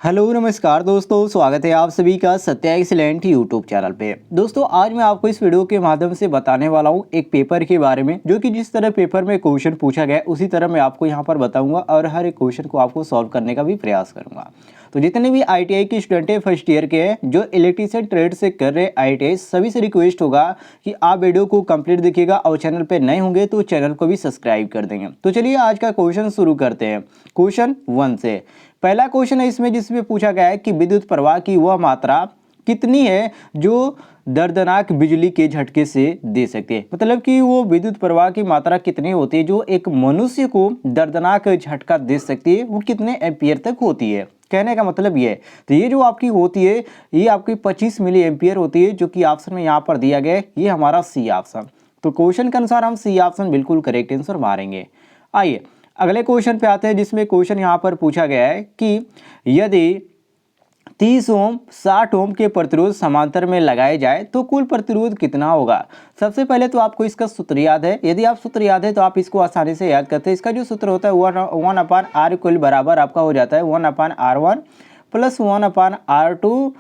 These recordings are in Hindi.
हेलो नमस्कार दोस्तों, स्वागत है आप सभी का सत्या एक्सीलेंट यूट्यूब चैनल पे। दोस्तों आज मैं आपको इस वीडियो के माध्यम से बताने वाला हूँ एक पेपर के बारे में, जो कि जिस तरह पेपर में क्वेश्चन पूछा गया है उसी तरह मैं आपको यहाँ पर बताऊंगा और हर एक क्वेश्चन को आपको सॉल्व करने का भी प्रयास करूंगा। तो जितने भी ITI के स्टूडेंट है फर्स्ट ईयर के हैं जो इलेक्ट्रीशियन ट्रेड से कर रहे ITI, सभी से रिक्वेस्ट होगा कि आप वीडियो को कंप्लीट देखिएगा और चैनल पे नए होंगे तो चैनल को भी सब्सक्राइब कर देंगे। तो चलिए आज का क्वेश्चन शुरू करते हैं क्वेश्चन 1 से। पहला क्वेश्चन है इसमें जिसमें पूछा गया है कि विद्युत प्रवाह की वह मात्रा कितनी है जो दर्दनाक बिजली के झटके से दे सकती है। मतलब कि वो विद्युत प्रवाह की मात्रा कितनी होती है जो एक मनुष्य को दर्दनाक झटका दे सकती है, वो कितने एम्पियर तक होती है। कहने का मतलब ये है, तो ये जो आपकी होती है ये आपकी 25 मिली एम्पियर होती है, जो कि ऑप्शन में यहाँ पर दिया गया है, ये हमारा सी ऑप्शन। तो क्वेश्चन के अनुसार हम सी ऑप्शन बिल्कुल करेक्ट आंसर मारेंगे। आइए अगले क्वेश्चन पे आते हैं, जिसमें क्वेश्चन यहाँ पर पूछा गया है कि यदि 30 ओम 60 ओम के प्रतिरोध समांतर में लगाए जाए तो कुल प्रतिरोध कितना होगा। सबसे पहले तो आपको इसका सूत्र याद है। यदि आप सूत्र याद है तो आप इसको आसानी से याद करते हैं। इसका जो सूत्र होता है 1/r इक्वल बराबर आपका हो जाता है 1/r1 प्लस 1/r2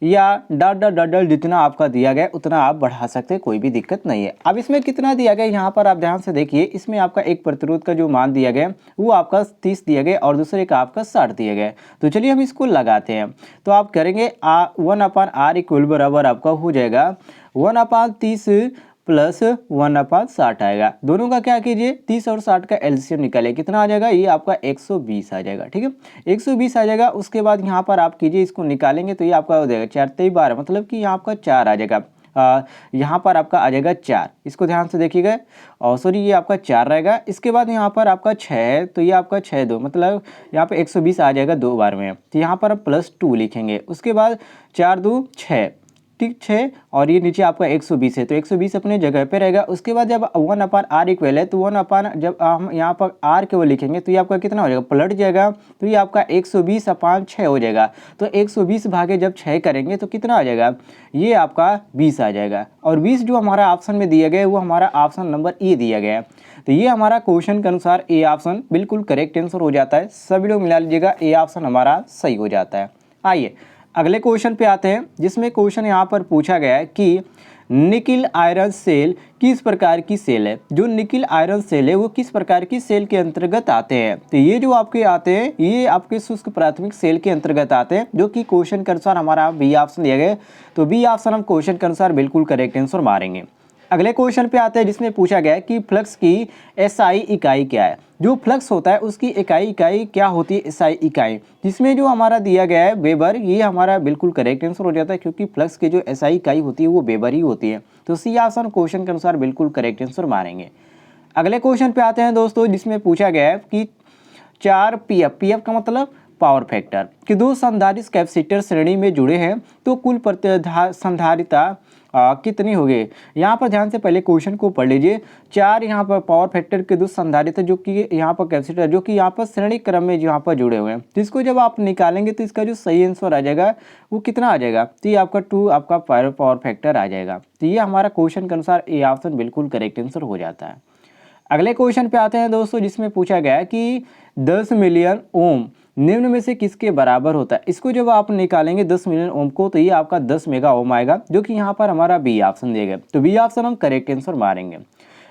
या डॉट डॉट डॉट डॉट जितना आपका दिया गया उतना आप बढ़ा सकते हैं, कोई भी दिक्कत नहीं है। अब इसमें कितना दिया गया यहाँ पर आप ध्यान से देखिए, इसमें आपका एक प्रतिरोध का जो मान दिया गया वो आपका 30 दिया गया और दूसरे का आपका 60 दिया गया। तो चलिए हम इसको लगाते हैं। तो आप करेंगे 1/r इक्वल बराबर आपका हो जाएगा 1/30 प्लस 1/60 आएगा। दोनों का क्या कीजिए 30 और 60 का एलसीएम निकालिए, कितना आ जाएगा ये आपका 120 आ जाएगा। ठीक है 120 आ जाएगा। उसके बाद यहाँ पर आप कीजिए इसको निकालेंगे तो ये आपका हो जाएगा 4 3 12, मतलब कि यहाँ आपका 4 आ जाएगा। यहाँ पर आपका आ जाएगा 4, इसको ध्यान से देखिएगा। और सॉरी ये आपका 4 रहेगा। इसके बाद यहाँ पर आपका 6 है तो ये आपका 6 2, मतलब यहाँ पे 120 आ जाएगा 2 बार में। तो यहाँ पर आप +2 लिखेंगे। उसके बाद 4 2 6, ठीक 6 और ये नीचे आपका 120 है तो 120 अपने जगह पे रहेगा। उसके बाद जब 1/r इक्वल है तो 1 जब हम यहाँ पर r केवल लिखेंगे तो ये आपका कितना हो जाएगा पलट जाएगा, तो ये आपका 120/6 हो जाएगा। तो 120 भागे जब 6 करेंगे तो कितना आ जाएगा ये आपका 20 आ जाएगा। और 20 जो हमारा ऑप्शन में दिया गया है वो हमारा ऑप्शन नंबर ए दिया गया है। तो ये हमारा क्वेश्चन के अनुसार ए ऑप्शन बिल्कुल करेक्ट आंसर हो जाता है। सभी लोग मिला लीजिएगा, ए ऑप्शन हमारा सही हो जाता है। आइए अगले क्वेश्चन पे आते हैं, जिसमें क्वेश्चन यहाँ पर पूछा गया है कि निकिल आयरन सेल किस प्रकार की सेल है। जो निकिल आयरन सेल है वो किस प्रकार की सेल के अंतर्गत आते हैं। तो ये जो आपके आते हैं ये आपके शुष्क प्राथमिक सेल के अंतर्गत आते हैं, जो कि क्वेश्चन के अनुसार हमारा बी ऑप्शन दिया गया है। तो बी ऑप्शन हम क्वेश्चन के अनुसार बिल्कुल करेक्ट आंसर मारेंगे। अगले क्वेश्चन पे आते हैं, जिसमें पूछा गया है कि फ्लक्स की एसआई इकाई क्या है। जो फ्लक्स होता है उसकी इकाई क्या होती है एसआई इकाई, जिसमें जो हमारा दिया गया है वेबर, ये हमारा बिल्कुल करेक्ट आंसर हो जाता है, क्योंकि फ्लक्स की जो एसआई इकाई होती है वो वेबर ही होती है। तो सी ऑप्शन क्वेश्चन के अनुसार बिल्कुल करेक्ट आंसर मारेंगे। अगले क्वेश्चन पे आते हैं दोस्तों, जिसमें पूछा गया है कि 4 पीएफ का मतलब पावर फैक्टर कि दो संधारित्र कैपेसिटर श्रेणी में जुड़े हैं तो कुल संधारिता कितनी होगी। यहाँ पर ध्यान से पहले क्वेश्चन को पढ़ लीजिए। 4 यहाँ पर पावर फैक्टर के दो संधारित्र जो कि यहाँ पर कैपेसिटर जो कि यहाँ पर श्रेणी क्रम में यहाँ पर जुड़े हुए हैं, तो इसको जब आप निकालेंगे तो इसका जो सही आंसर आ जाएगा वो कितना आ जाएगा, तो ये आपका 2 आपका पावर फैक्टर आ जाएगा। तो ये हमारा क्वेश्चन के अनुसार ए ऑप्शन बिल्कुल करेक्ट आंसर हो जाता है। अगले क्वेश्चन पे आते हैं दोस्तों, जिसमें पूछा गया है कि 10 मिलियन ओम निम्न में से किसके बराबर होता है। इसको जब आप निकालेंगे 10 मिलियन ओम को तो ये आपका 10 मेगा ओम आएगा, जो कि यहाँ पर हमारा बी ऑप्शन दिया गया। तो बी ऑप्शन हम करेक्ट आंसर मारेंगे।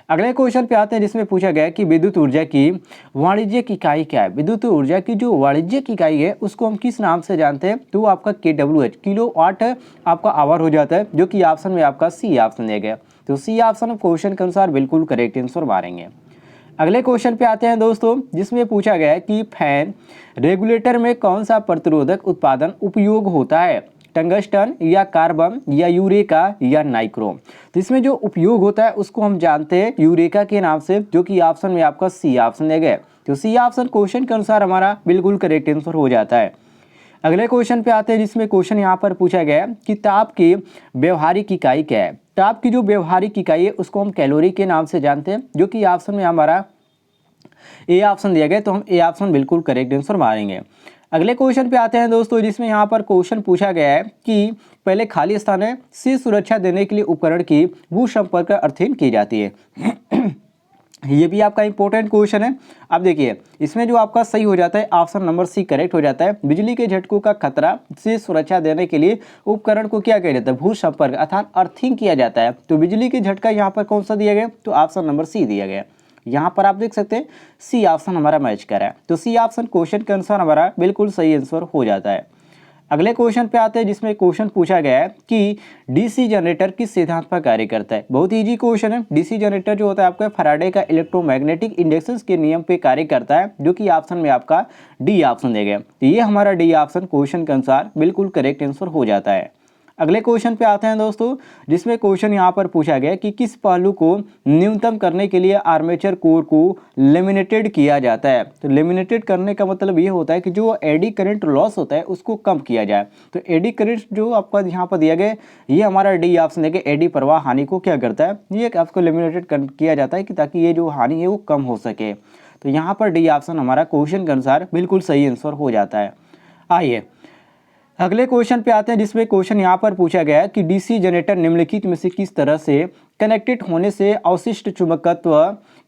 अगले क्वेश्चन पे आते हैं, जिसमें पूछा गया है कि विद्युत ऊर्जा की वाणिज्यिक इकाई क्या है। विद्युत ऊर्जा की जो वाणिज्यिक इकाई है उसको हम किस नाम से जानते हैं, तो वो आपका KWH किलो वाट आपका आवर हो जाता है, जो कि ऑप्शन में आपका सी ऑप्शन दिया गया। तो सी ऑप्शन क्वेश्चन के अनुसार बिल्कुल करेक्ट आंसर मारेंगे। अगले क्वेश्चन पे आते हैं दोस्तों, जिसमें पूछा गया है कि फैन रेगुलेटर में कौन सा प्रतिरोधक उत्पादन उपयोग होता है, टंगस्टन या कार्बन या यूरेका या नाइक्रोम। तो इसमें जो उपयोग होता है उसको हम जानते हैं यूरेका के नाम से, जो कि ऑप्शन में आपका सी ऑप्शन दिया गया है। तो सी ऑप्शन क्वेश्चन के अनुसार हमारा बिल्कुल करेक्ट आंसर हो जाता है। अगले क्वेश्चन पे आते हैं, जिसमें क्वेश्चन यहाँ पर पूछा गया है कि ताप की व्यवहारिक इकाई क्या है। ताप की जो व्यवहारिक इकाई है उसको हम कैलोरी के नाम से जानते हैं, जो कि ऑप्शन में हमारा ए ऑप्शन दिया गया। तो हम ए ऑप्शन बिल्कुल करेक्ट आंसर मारेंगे। अगले क्वेश्चन पे आते हैं दोस्तों, जिसमें यहाँ पर क्वेश्चन पूछा गया है कि पहले खाली स्थान से सुरक्षा देने के लिए उपकरण की भू संपर्क अर्थिंग की जाती है। ये भी आपका इंपॉर्टेंट क्वेश्चन है। अब देखिए इसमें जो आपका सही हो जाता है ऑप्शन नंबर सी करेक्ट हो जाता है। बिजली के झटकों का खतरा से सुरक्षा देने के लिए उपकरण को क्या किया जाता है, भू संपर्क अर्थात अर्थिंग किया जाता है। तो बिजली के झटका यहाँ पर कौन सा दिया गया, तो ऑप्शन नंबर सी दिया गया। यहाँ पर आप देख सकते हैं सी ऑप्शन हमारा मैच कर रहा है। तो सी ऑप्शन क्वेश्चन के अनुसार हमारा बिल्कुल सही आंसर हो जाता है। अगले क्वेश्चन पे आते हैं जिसमें क्वेश्चन पूछा गया है कि डीसी जनरेटर किस सिद्धांत पर कार्य करता है। बहुत इजी क्वेश्चन है। डीसी जनरेटर जो होता है आपका फैराडे का इलेक्ट्रोमैग्नेटिक इंडक्शन के नियम पे कार्य करता है, जो कि ऑप्शन में आपका डी ऑप्शन दिया गया। तो ये हमारा डी ऑप्शन क्वेश्चन के अनुसार बिल्कुल करेक्ट आंसर हो जाता है। अगले क्वेश्चन पे आते हैं दोस्तों, जिसमें क्वेश्चन यहाँ पर पूछा गया कि किस पहलू को न्यूनतम करने के लिए आर्मेचर कोर को लेमिनेटेड किया जाता है। तो लेमिनेटेड करने का मतलब ये होता है कि जो एडी करंट लॉस होता है उसको कम किया जाए। तो एडी करंट जो आपका यहाँ पर दिया गया ये हमारा डी ऑप्शन है कि एडी प्रवाह हानि को क्या करता है, ये आपको लेमिनेटेड किया जाता है कि ताकि ये जो हानि है वो कम हो सके। तो यहाँ पर डी ऑप्शन हमारा क्वेश्चन के अनुसार बिल्कुल सही आंसर हो जाता है। आइए अगले क्वेश्चन पे आते हैं, जिसमें क्वेश्चन यहाँ पर पूछा गया है कि डीसी जनरेटर निम्नलिखित में से किस तरह से कनेक्टेड होने से अवशिष्ट चुंबकत्व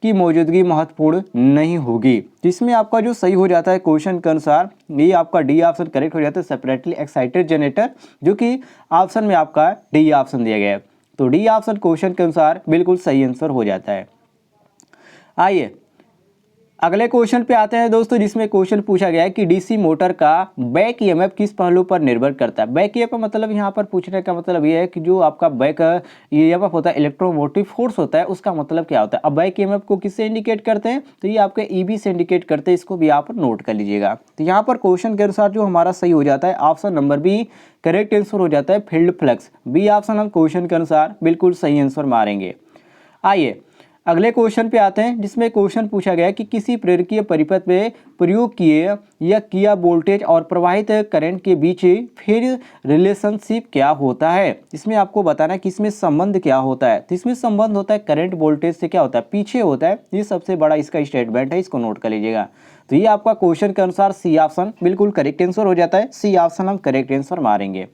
की मौजूदगी महत्वपूर्ण नहीं होगी। तो इसमें आपका जो सही हो जाता है क्वेश्चन के अनुसार ये आपका डी ऑप्शन करेक्ट हो जाता है, सेपरेटली एक्साइटेड जनरेटर, जो कि ऑप्शन में आपका डी ऑप्शन दिया गया है। तो डी ऑप्शन क्वेश्चन के अनुसार बिल्कुल सही आंसर हो जाता है। आइए अगले क्वेश्चन पे आते हैं दोस्तों, जिसमें क्वेश्चन पूछा गया है कि डीसी मोटर का बैक ईएमएफ किस पहलू पर निर्भर करता है। बैक ईएमएफ मतलब यहाँ पर पूछने का मतलब ये है कि जो आपका बैक ईएमएफ होता है इलेक्ट्रोमोटिव फोर्स होता है, उसका मतलब क्या होता है। अब बैक ईएमएफ को किससे इंडिकेट करते हैं, तो ये आपके ईबी से इंडिकेट करते हैं। इसको भी यहाँ पर नोट कर लीजिएगा। तो यहाँ पर क्वेश्चन के अनुसार जो हमारा सही हो जाता है option number B correct answer हो जाता है, फील्ड फ्लक्स। बी ऑप्शन हम क्वेश्चन के अनुसार बिल्कुल सही आंसर मारेंगे। आइए अगले क्वेश्चन पे आते हैं, जिसमें क्वेश्चन पूछा गया कि किसी प्रेरकीय परिपथ में प्रयोग किए या किया वोल्टेज और प्रवाहित करंट के बीच फिर रिलेशनशिप क्या होता है। इसमें आपको बताना है कि इसमें संबंध क्या होता है। तो इसमें संबंध होता है करंट वोल्टेज से क्या होता है, पीछे होता है। ये सबसे बड़ा इसका स्टेटमेंट है, इसको नोट कर लीजिएगा। तो ये आपका क्वेश्चन के अनुसार सी ऑप्शन बिल्कुल करेक्ट आंसर हो जाता है। सी ऑप्शन हम करेक्ट आंसर मारेंगे।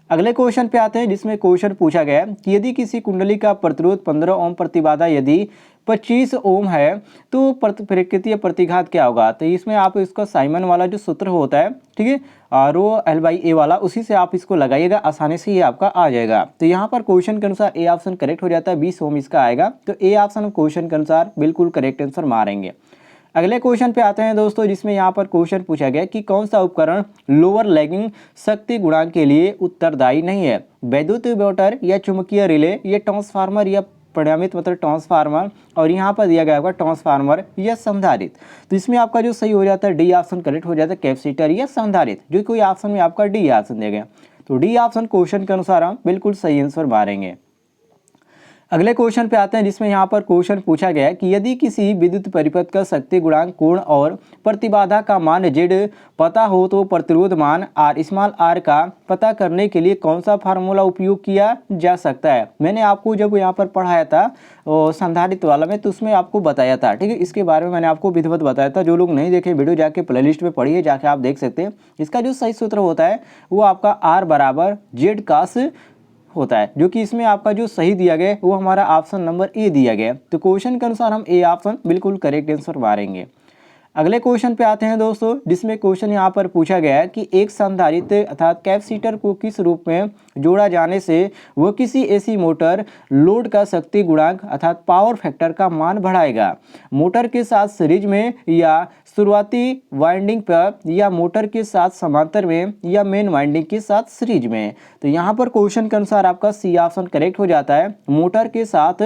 अगले क्वेश्चन पे आते हैं, जिसमें क्वेश्चन पूछा गया है कि यदि किसी कुंडली का प्रतिरोध 15 ओम प्रतिबाधा यदि 25 ओम है तो प्रकृतीय प्रतिघात क्या होगा। तो इसमें आप इसका साइमन वाला जो सूत्र होता है, ठीक है, रो एल बाई ए वाला, उसी से आप इसको लगाइएगा, आसानी से ये आपका आ जाएगा। तो यहाँ पर क्वेश्चन के अनुसार ए ऑप्शन करेक्ट हो जाता है, 20 ओम इसका आएगा। तो ए ऑप्शन क्वेश्चन के अनुसार बिल्कुल करेक्ट आंसर मारेंगे। अगले क्वेश्चन पे आते हैं दोस्तों, जिसमें यहाँ पर क्वेश्चन पूछा गया कि कौन सा उपकरण लोअर लैगिंग शक्ति गुणांक के लिए उत्तरदायी नहीं है। वैद्युत मोटर या चुंबकीय रिले या ट्रांसफार्मर या परिणामित मतलब ट्रांसफार्मर, और यहाँ पर दिया गया होगा ट्रांसफार्मर या संधारित्र। तो इसमें आपका जो सही हो जाता है डी ऑप्शन करेक्ट हो जाता है, कैपेसिटर या संधारित्र, जो कोई ऑप्शन में आपका डी ऑप्शन दिया गया। तो डी ऑप्शन क्वेश्चन के अनुसार हम बिल्कुल सही आंसर मारेंगे। अगले क्वेश्चन पे आते हैं, जिसमें यहाँ पर क्वेश्चन पूछा गया है कि यदि किसी विद्युत परिपथ का शक्ति गुणांक कोण और प्रतिबाधा का मान जेड पता हो तो प्रतिरोध मान आर स्मॉल आर का पता करने के लिए कौन सा फार्मूला उपयोग किया जा सकता है। मैंने आपको जब यहाँ पर पढ़ाया था संधारित्र वाला में, तो उसमें आपको बताया था, ठीक है, इसके बारे में मैंने आपको विधिवत बताया था। जो लोग नहीं देखे वीडियो जाके प्लेलिस्ट में पढ़िए, जाके आप देख सकते हैं। इसका जो सही सूत्र होता है वो आपका आर बराबर जेड कास होता है, जो कि इसमें आपका जो सही दिया गया वो हमारा ऑप्शन नंबर ए दिया गया। तो क्वेश्चन के अनुसार हम ए ऑप्शन बिल्कुल करेक्ट आंसर मारेंगे। अगले क्वेश्चन पे आते हैं दोस्तों, जिसमें क्वेश्चन यहाँ पर पूछा गया है कि एक संधारित्र अर्थात कैपेसिटर को किस रूप में जोड़ा जाने से वह किसी एसी मोटर लोड का शक्ति गुणांक अर्थात पावर फैक्टर का मान बढ़ाएगा। मोटर के साथ सीरीज में या शुरुआती वाइंडिंग पर, या मोटर के साथ समांतर में, या मेन वाइंडिंग के साथ सीरीज में। तो यहाँ पर क्वेश्चन के अनुसार आपका सी ऑप्शन करेक्ट हो जाता है, मोटर के साथ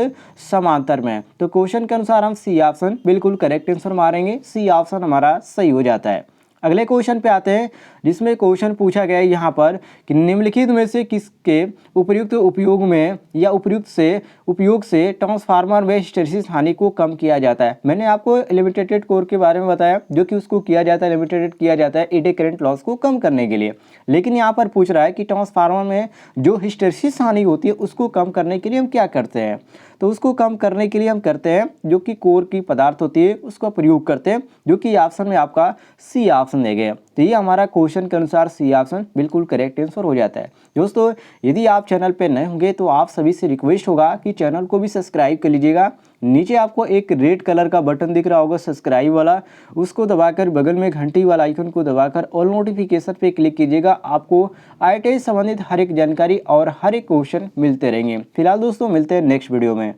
समांतर में। तो क्वेश्चन के अनुसार हम सी ऑप्शन बिल्कुल करेक्ट आंसर मारेंगे। सी ऑप्शन हमारा सही हो जाता है। अगले क्वेश्चन पे आते हैं, जिसमें क्वेश्चन पूछा गया है यहाँ पर कि निम्नलिखित में से किसके उपयुक्त उपयोग में या उपयुक्त से उपयोग से ट्रांसफार्मर में हिस्टैरिसीस हानि को कम किया जाता है। मैंने आपको लिमिटेड कोर के बारे में बताया, जो कि उसको किया जाता है, लिमिटेड किया जाता है एडी करंट लॉस को कम करने के लिए। लेकिन यहाँ पर पूछ रहा है कि ट्रांसफार्मर में जो हिस्टैरिसीस हानि होती है उसको कम करने के लिए हम क्या करते हैं। तो उसको कम करने के लिए हम करते हैं जो कि कोर की पदार्थ होती है उसका प्रयोग करते हैं, जो कि ऑप्शन में आपका सी ऑप्शन दे गए। तो ये हमारा क्वेश्चन के अनुसार सी ऑप्शन बिल्कुल करेक्ट आंसर हो जाता है। दोस्तों यदि आप चैनल पे नए होंगे तो आप सभी से रिक्वेस्ट होगा कि चैनल को भी सब्सक्राइब कर लीजिएगा नीचे आपको एक रेड कलर का बटन दिख रहा होगा सब्सक्राइब वाला, उसको दबाकर बगल में घंटी वाला आइकन को दबाकर ऑल नोटिफिकेशन पे क्लिक कीजिएगा। आपको IIT संबंधित हर एक जानकारी और हर एक क्वेश्चन मिलते रहेंगे। फिलहाल दोस्तों मिलते हैं नेक्स्ट वीडियो में।